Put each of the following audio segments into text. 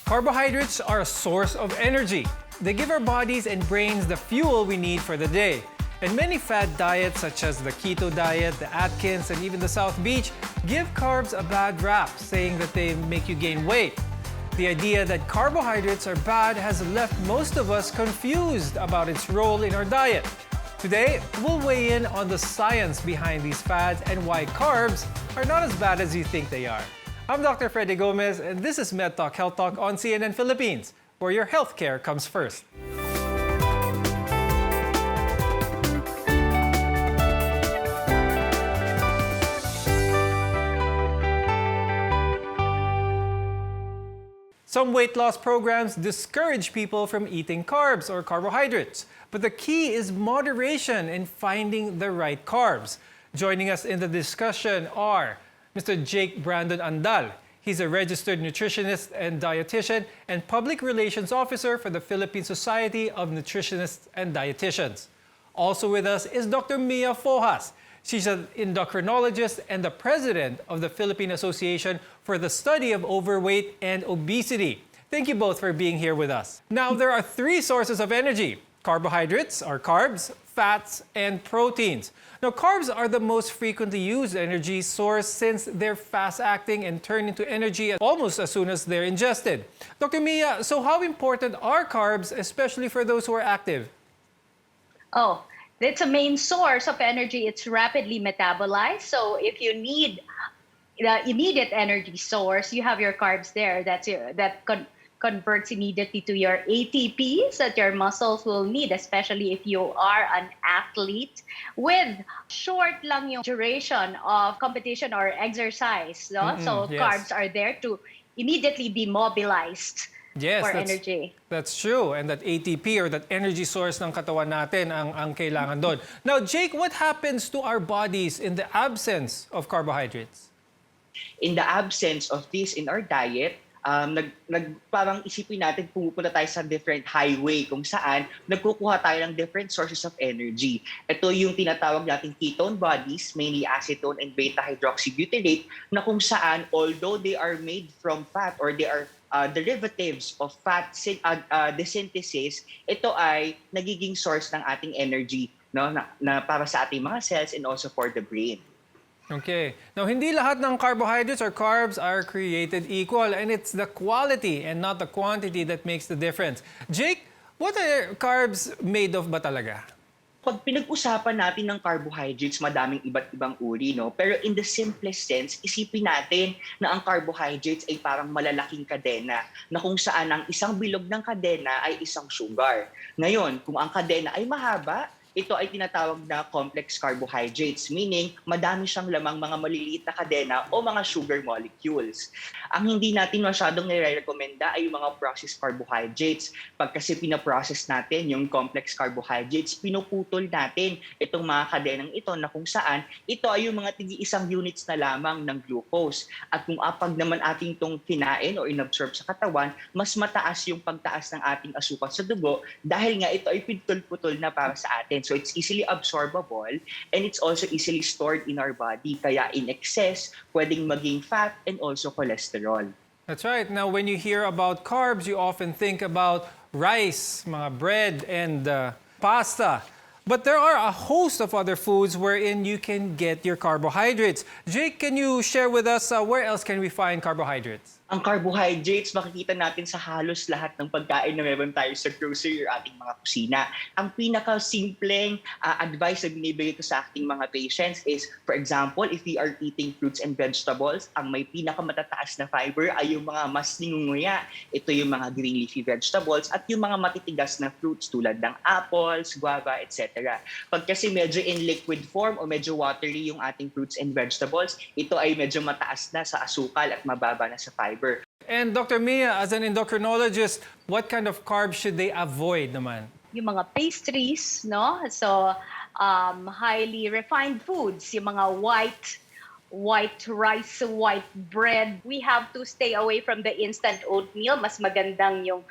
Carbohydrates are a source of energy. They give our bodies and brains the fuel we need for the day. And many fad diets such as the keto diet, the Atkins, and even the South Beach give carbs a bad rap, saying that they make you gain weight. The idea that carbohydrates are bad has left most of us confused about its role in our diet. Today, we'll weigh in on the science behind these fads and why carbs are not as bad as you think they are. I'm Dr. Freddy Gomez, and this is Med Talk Health Talk on CNN Philippines, where your healthcare comes first. Some weight loss programs discourage people from eating carbs or carbohydrates, but the key is moderation in finding the right carbs. Joining us in the discussion are Mr. Jake Brandon Andal. He's a registered nutritionist and dietitian and public relations officer for the Philippine Society of Nutritionists and Dietitians. Also with us is Dr. Mia Fojas. She's an endocrinologist and the president of the Philippine Association for the Study of Overweight and Obesity. Thank you both for being here with us. Now, there are three sources of energy. Carbohydrates are carbs, fats, and proteins. Now, carbs are the most frequently used energy source since they're fast-acting and turn into energy almost as soon as they're ingested. Dr. Mia, so how important are carbs, especially for those who are active? Oh, it's a main source of energy. It's rapidly metabolized. So if you need the immediate energy source, you have your carbs there. That converts immediately to your ATPs that your muscles will need, especially if you are an athlete with short lang yung duration of competition or exercise. No? So yes. Carbs are there to immediately be mobilized. Yes, for energy. That's true. And that ATP or that energy source ng katawan natin ang kailangan doon. Now, Jake, what happens to our bodies in the absence of carbohydrates? In the absence of this in our diet, parang isipin natin pumupunta tayo sa different highway kung saan nagkukuha tayo ng different sources of energy. Ito yung tinatawag nating ketone bodies, mainly acetone and beta-hydroxybutyrate, na kung saan although they are made from fat or they are derivatives of fat desynthesis, ito ay nagiging source ng ating energy, no, na para sa ating mga cells and also for the brain. Okay. Now, hindi lahat ng carbohydrates or carbs are created equal, and it's the quality and not the quantity that makes the difference. Jake, what are carbs made of ba talaga? Pag pinag-usapan natin ng carbohydrates, madaming iba't ibang uri, no? Pero in the simplest sense, isipin natin na ang carbohydrates ay parang malalaking kadena na kung saan ang isang bilog ng kadena ay isang sugar. Ngayon, kung ang kadena ay mahaba, ito ay tinatawag na complex carbohydrates, meaning madami siyang lamang mga maliliit na kadena o mga sugar molecules. Ang hindi natin masyadong nire-recommenda ay yung mga processed carbohydrates. Pag kasi pinaprocess natin yung complex carbohydrates, pinuputol natin itong mga kadenang ito na kung saan ito ay yung mga tigi-isang units na lamang ng glucose. At kung apag naman ating itong kinain o inabsorb sa katawan, mas mataas yung pagtaas ng ating asukal sa dugo dahil nga ito ay putol-putol na para sa atin. So it's easily absorbable and it's also easily stored in our body. Kaya in excess, pwedeng maging fat and also cholesterol. That's right. Now, when you hear about carbs, you often think about rice, mga bread, and pasta. But there are a host of other foods wherein you can get your carbohydrates. Jake, can you share with us where else can we find carbohydrates? Ang carbohydrates, makikita natin sa halos lahat ng pagkain na meron tayo sa grocery or ating mga kusina. Ang pinaka-simpleng advice na binibigay ko sa ating mga patients is, for example, if we are eating fruits and vegetables, ang may pinakamatataas na fiber ay yung mga mas ningunguya. Ito yung mga green leafy vegetables at yung mga matitigas na fruits tulad ng apples, guava, etc. Pag kasi medyo in liquid form o medyo watery yung ating fruits and vegetables, ito ay medyo mataas na sa asukal at mababa na sa fiber. And Dr. Mia, as an endocrinologist, what kind of carbs should they avoid naman? Yung mga pastries, no? So, highly refined foods, yung mga white rice, white bread. We have to stay away from the instant oatmeal. Mas magandang yung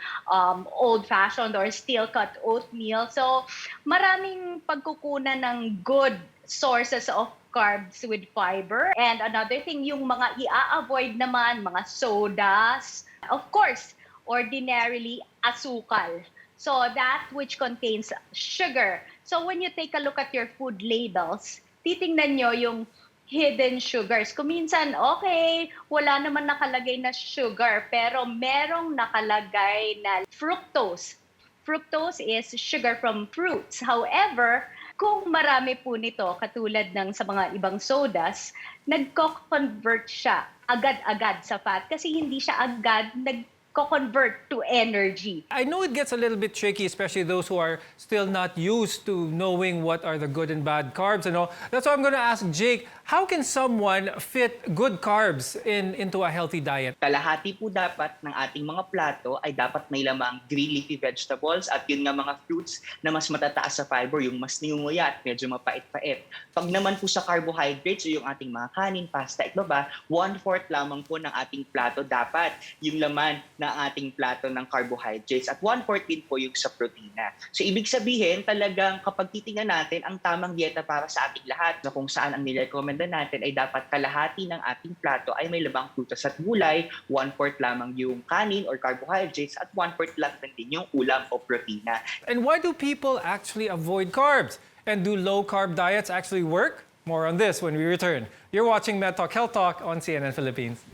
old-fashioned or steel-cut oatmeal. So, maraming pagkukunan ng good sources of carbs with fiber. And another thing, yung mga i-avoid naman, mga sodas. Of course, ordinarily asukal. So that which contains sugar. So when you take a look at your food labels, titingnan nyo yung hidden sugars. Kung minsan, okay, wala naman nakalagay na sugar, pero merong nakalagay na fructose. Fructose is sugar from fruits. However, kung marami po nito, katulad ng sa mga ibang sodas, nagko-convert siya agad-agad sa fat kasi hindi siya agad nagko-convert to energy. I know it gets a little bit tricky, especially those who are still not used to knowing what are the good and bad carbs and all. That's why I'm going to ask Jake, how can someone fit good carbs into a healthy diet? Kalahati po dapat ng ating mga plato ay dapat may lamang green leafy vegetables at yun nga mga fruits na mas matataas sa fiber, yung mas niyunguya at medyo mapait-pait. Pag naman po sa carbohydrates o yung ating mga kanin, pasta, itlaba, 1/4 lamang po ng ating plato dapat yung laman ng ating plato ng carbohydrates at 1/4 din po yung sa protina. So ibig sabihin talagang kapag titingnan natin ang tamang dieta para sa ating lahat na kung saan ang nirecommend natin ay dapat kalahati ng ating plato ay may labang prutas at gulay, 1/4 lamang yung kanin or carbohydrates at 1/4 lang din yung ulam o protina. And why do people actually avoid carbs? And do low-carb diets actually work? More on this when we return. You're watching Med Talk Health Talk on CNN Philippines.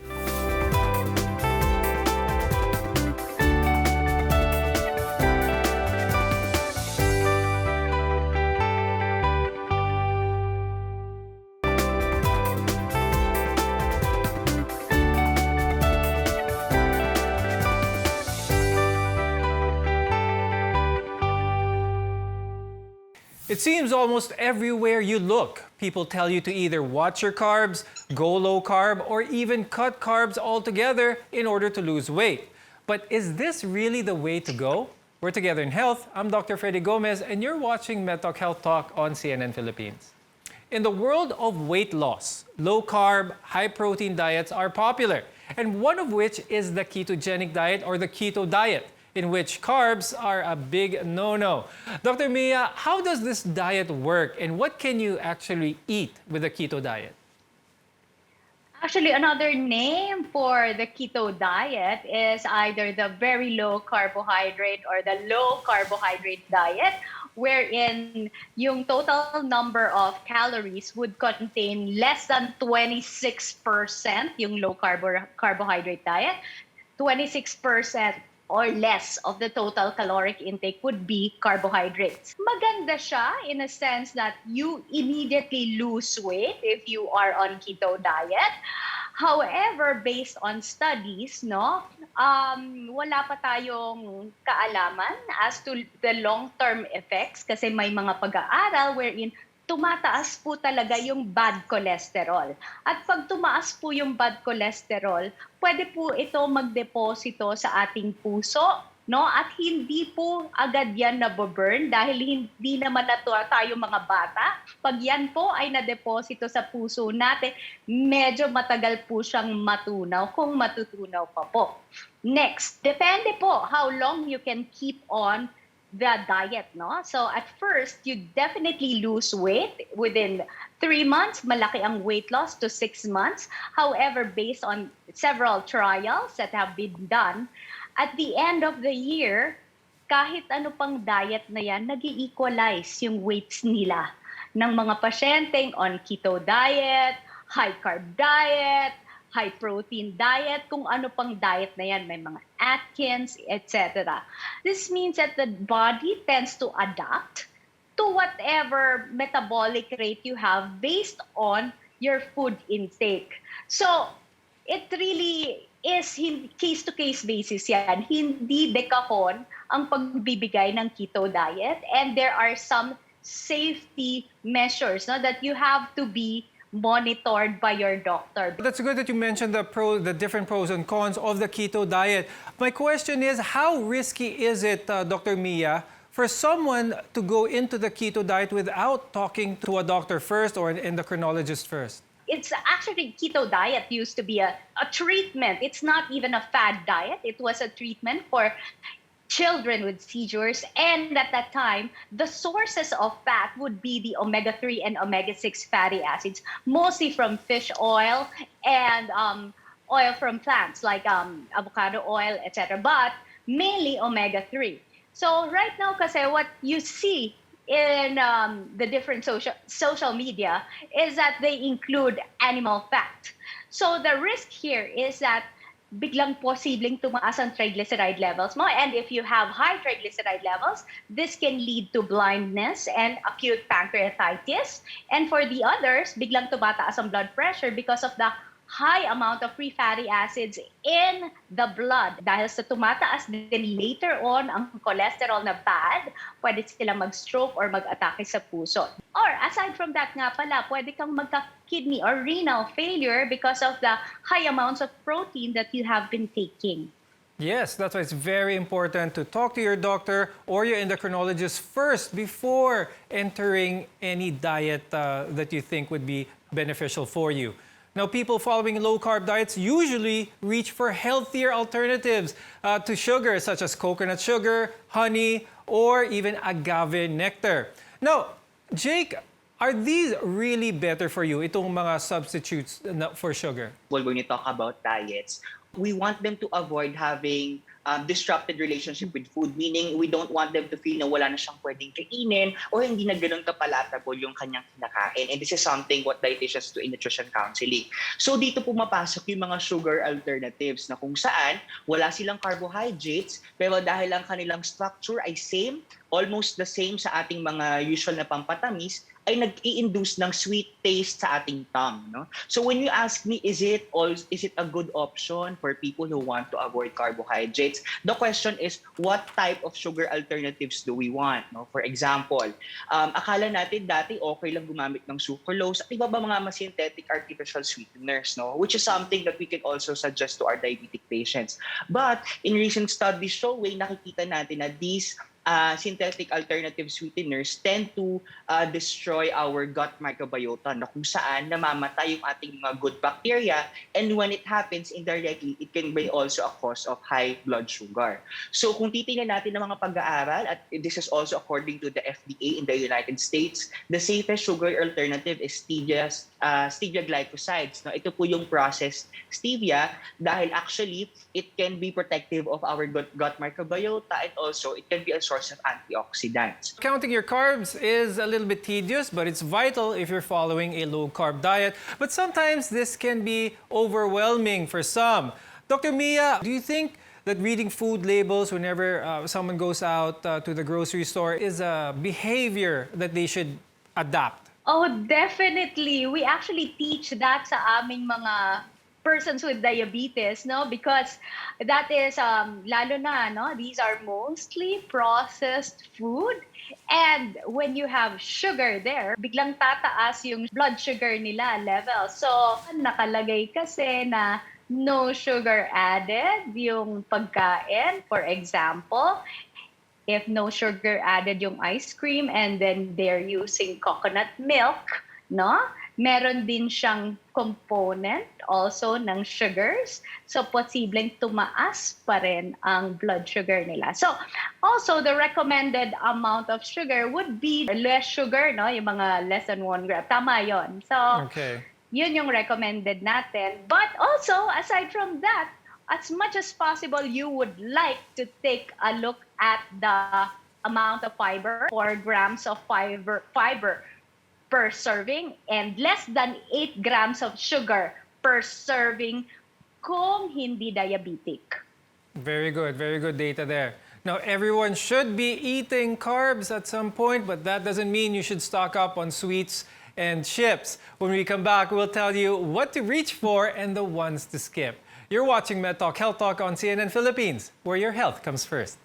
It seems almost everywhere you look, people tell you to either watch your carbs, go low carb, or even cut carbs altogether in order to lose weight. But is this really the way to go? We're Together in Health. I'm Dr. Freddy Gomez, and you're watching MedTalk Health Talk on CNN Philippines. In the world of weight loss, low carb, high protein diets are popular, and one of which is the ketogenic diet or the keto diet, in which carbs are a big no-no. Dr. Mia, how does this diet work and what can you actually eat with the keto diet? Actually, another name for the keto diet is either the very low carbohydrate or the low carbohydrate diet, wherein yung total number of calories would contain less than 26% yung low carbohydrate diet, 26% or less of the total caloric intake would be carbohydrates. Maganda siya in a sense that you immediately lose weight if you are on keto diet. However, based on studies, wala pa tayong kaalaman as to the long-term effects kasi may mga pag-aaral wherein tumataas po talaga yung bad cholesterol. At pag tumaas po yung bad cholesterol, pwede po ito magdeposito sa ating puso, At hindi po agad yan nababurn dahil hindi naman na tayo mga bata. Pag yan po ay nadeposito sa puso natin, medyo matagal po siyang matunaw kung matutunaw pa po. Next, depende po how long you can keep on the diet, So at first, you definitely lose weight within 3 months. Malaki ang weight loss to 6 months. However, based on several trials that have been done, at the end of the year, kahit ano pang diet na yan, nag-i-equalize yung weights nila ng mga pasyenteng on keto diet, high carb diet, high protein diet, kung ano pang diet na yan, may mga Atkins, etc. This means that the body tends to adapt to whatever metabolic rate you have based on your food intake. So, it really is case-to-case basis yan. Hindi dekahon ang pagbibigay ng keto diet, and there are some safety measures that you have to be monitored by your doctor. That's good that you mentioned the different pros and cons of the keto diet. My question is, how risky is it, Dr. Mia, for someone to go into the keto diet without talking to a doctor first or an endocrinologist first? It's actually, keto diet used to be a treatment. It's not even a fad diet. It was a treatment for children with seizures, and at that time, the sources of fat would be the omega-3 and omega-6 fatty acids, mostly from fish oil and oil from plants like avocado oil, etc. But mainly omega-3. So right now, kasi what you see in the different social media is that they include animal fat. So the risk here is that biglang posibleng tumaas ang triglyceride levels mo. And if you have high triglyceride levels, this can lead to blindness and acute pancreatitis. And for the others, biglang tumataas ang blood pressure because of the high amount of free fatty acids in the blood. Dahil sa tumataas din later on ang cholesterol na bad, pwede sila mag-stroke or mag-atake sa puso. Or aside from that nga pala, pwede kang magka-kidney or renal failure because of the high amounts of protein that you have been taking. Yes, that's why it's very important to talk to your doctor or your endocrinologist first before entering any diet that you think would be beneficial for you. Now, people following low-carb diets usually reach for healthier alternatives to sugar, such as coconut sugar, honey, or even agave nectar. Now, Jake, are these really better for you, itong mga substitutes for sugar? Well, when you talk about diets, we want them to avoid having disrupted relationship with food, meaning we don't want them to feel na wala na siyang pwedeng kainin o hindi na ganun kapalatable yung kanyang kinakain. And this is something what dietitians do in nutrition counseling. So dito pumapasok yung mga sugar alternatives na kung saan wala silang carbohydrates pero dahil ang kanilang structure ay same, almost the same sa ating mga usual na pampatamis, ay nag-i-induce ng sweet taste sa ating tongue. No? So when you ask me, is it a good option for people who want to avoid carbohydrates? The question is, what type of sugar alternatives do we want? No? For example, akala natin dati okay lang gumamit ng sucralose at iba ba mga synthetic artificial sweeteners, no? Which is something that we can also suggest to our diabetic patients. But in recent studies showing, nakikita natin na these synthetic alternative sweeteners tend to destroy our gut microbiota na kung saan namamatay yung ating mga good bacteria, and when it happens indirectly, it can be also a cause of high blood sugar. So kung titingnan natin ng mga pag-aaral, at this is also according to the FDA in the United States, the safest sugar alternative is stevia glycosides. No, ito po yung processed stevia dahil actually it can be protective of our gut microbiota, and also it can be a source of antioxidants. Counting your carbs is a little bit tedious, but it's vital if you're following a low-carb diet. But sometimes this can be overwhelming for some. Dr. Mia, do you think that reading food labels whenever someone goes out to the grocery store is a behavior that they should adapt? Oh, definitely. We actually teach that sa aming mga persons with diabetes, no? Because that is, lalo na, no? These are mostly processed food. And when you have sugar there, biglang tataas yung blood sugar nila level. So, nakalagay kasi na no sugar added yung pagkain. For example, if no sugar added yung ice cream and then they're using coconut milk, no? Meron din siyang component also ng sugars. So, posibleng tumaas pa rin ang blood sugar nila. So, also, the recommended amount of sugar would be less sugar, no? Yung mga less than 1 gram. Tama yon. So, Okay. Yun yung recommended natin. But also, aside from that, as much as possible, you would like to take a look at the amount of fiber, 4 grams of fiber per serving, and less than 8 grams of sugar per serving kung hindi diabetic. Very good data there. Now, everyone should be eating carbs at some point, but that doesn't mean you should stock up on sweets and chips. When we come back, we'll tell you what to reach for and the ones to skip. You're watching Med Talk Health Talk on CNN Philippines, where your health comes first.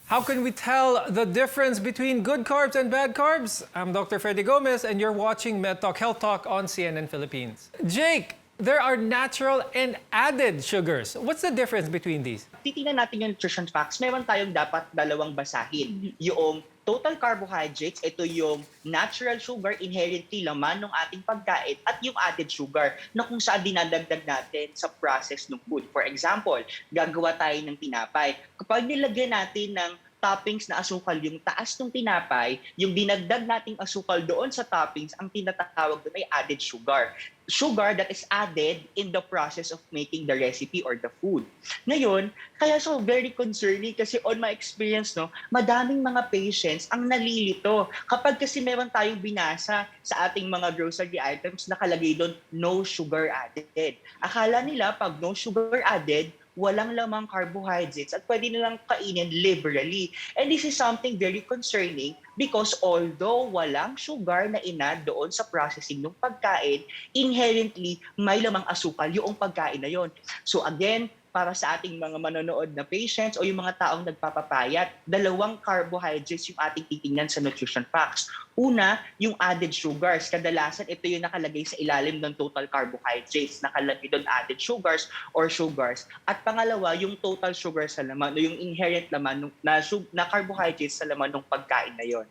How can we tell the difference between good carbs and bad carbs? I'm Dr. Freddy Gomez, and you're watching Med Talk Health Talk on CNN Philippines. Jake, there are natural and added sugars. What's the difference between these? titingnan natin yung nutrition facts, meron tayong dapat dalawang basahin. Yung total carbohydrates, ito yung natural sugar inherently laman ng ating pagkain at yung added sugar na kung saan dinadagdag natin sa process ng food. For example, gagawa tayo ng tinapay. Kapag nilagyan natin ng toppings na asukal yung taas ng tinapay, yung dinagdag nating asukal doon sa toppings, ang tinatawag doon ay added sugar. Sugar that is added in the process of making the recipe or the food. Ngayon, kaya so very concerning kasi on my experience, no, madaming mga patients ang nalilito. Kapag kasi meron tayong binasa sa ating mga grocery items, nakalagay doon, no sugar added. Akala nila pag no sugar added, walang lamang carbohydrates at pwede nilang kainin liberally. And this is something very concerning because although walang sugar na inad doon sa processing ng pagkain, inherently may lamang asukal yung pagkain na yon. So again, para sa ating mga manonood na patients o yung mga taong nagpapapayat, dalawang carbohydrates yung ating titingnan sa nutrition facts. Una, yung added sugars. Kadalasan, ito yung nakalagay sa ilalim ng total carbohydrates. Nakalagay doon added sugars or sugars. At pangalawa, yung total sugar sa laman o yung inherent laman na carbohydrates sa laman ng pagkain na yon.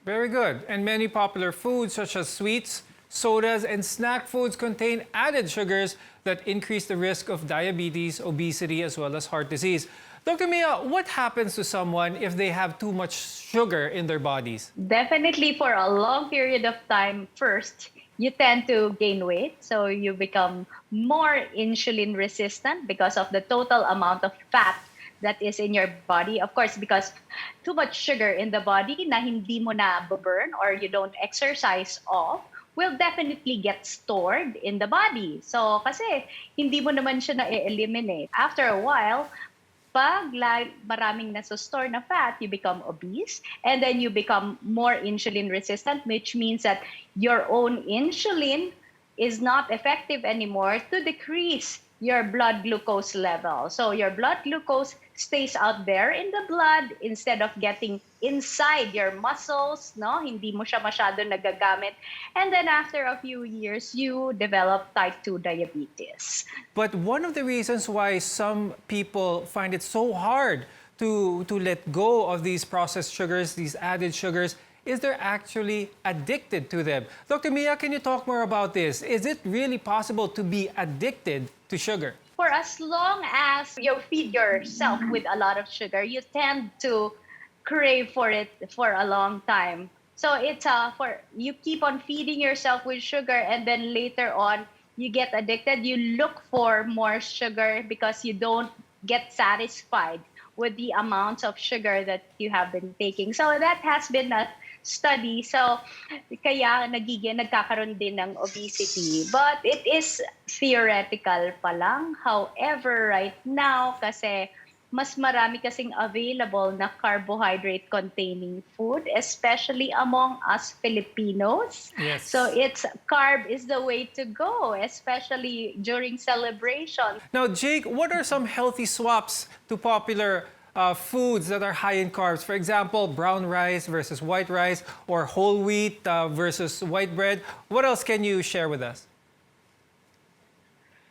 Very good. And many popular foods such as sweets, sodas, and snack foods contain added sugars that increase the risk of diabetes, obesity, as well as heart disease. Dr. Mia, what happens to someone if they have too much sugar in their bodies? Definitely for a long period of time, first, you tend to gain weight. So you become more insulin resistant because of the total amount of fat that is in your body. Of course, because too much sugar in the body na hindi mo na burn or you don't exercise off, will definitely get stored in the body. So, kasi hindi mo naman siya na-eliminate. After a while, pag maraming nasa-store na fat, you become obese and then you become more insulin resistant, which means that your own insulin is not effective anymore to decrease your blood glucose level. So your blood glucose stays out there in the blood instead of getting inside your muscles, no? Hindi mo siya masyado nagagamit. And then after a few years, you develop type 2 diabetes. But one of the reasons why some people find it so hard to let go of these processed sugars, these added sugars, is they're actually addicted to them. Dr. Mia, can you talk more about this? Is it really possible to be addicted to sugar? For as long as you feed yourself with a lot of sugar, you tend to crave for it for a long time. So it's for you keep on feeding yourself with sugar and then later on you get addicted. You look for more sugar because you don't get satisfied with the amounts of sugar that you have been taking. So that has been a study. So, kaya nagkakaroon din ng obesity. But it is theoretical pa lang. However, right now, kasi mas marami kasing available na carbohydrate-containing food, especially among us Filipinos. Yes. So, carb is the way to go, especially during celebration. Now, Jake, what are some healthy swaps to popular foods that are high in carbs? For example, brown rice versus white rice or whole wheat versus white bread. What else can you share with us?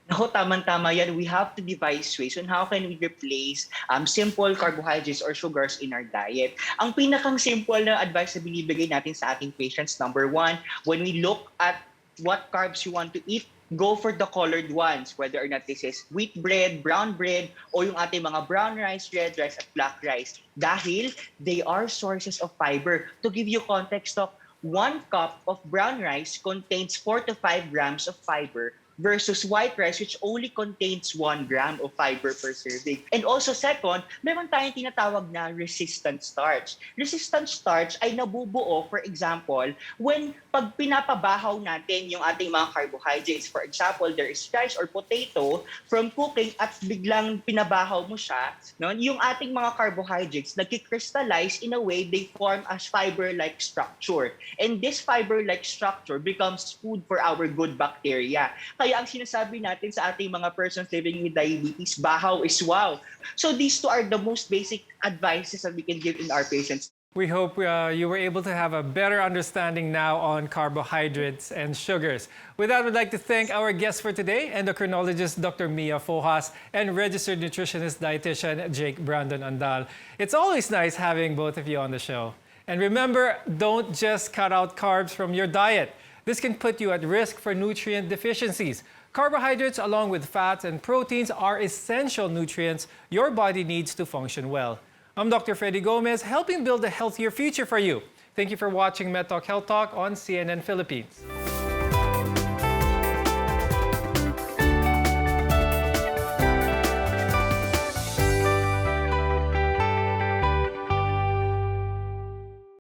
Naku, tamang-tama yan. We have to devise ways on how can we replace simple carbohydrates or sugars in our diet. Ang pinakang simple na advice na binibigay natin sa ating patients, number one, when we look at what carbs you want to eat, go for the colored ones, whether or not this is wheat bread, brown bread, o yung ating mga brown rice, red rice, at black rice. Dahil they are sources of fiber. To give you context of 1 cup of brown rice contains 4 to 5 grams of fiber versus white rice which only contains 1 gram of fiber per serving. And also second, meron tayong tinatawag na resistant starch. Resistant starch ay nabubuo, for example, when pag pinapabahaw natin yung ating mga carbohydrates. For example, there is rice or potato, from cooking at biglang pinabahaw mo siya, no? Yung ating mga carbohydrates nagki-crystallize in a way they form as fiber-like structure. And this fiber-like structure becomes food for our good bacteria. Kaya ang sinasabi natin sa ating mga persons living with diabetes, bahaw is wow. So these two are the most basic advices that we can give in our patients. We hope you were able to have a better understanding now on carbohydrates and sugars. With that, we'd like to thank our guests for today, endocrinologist Dr. Mia Fojas and registered nutritionist dietitian Jake Brandon Andal. It's always nice having both of you on the show. And remember, don't just cut out carbs from your diet. This can put you at risk for nutrient deficiencies. Carbohydrates, along with fats and proteins, are essential nutrients your body needs to function well. I'm Dr. Freddy Gomez, helping build a healthier future for you. Thank you for watching MedTalk Health Talk on CNN Philippines.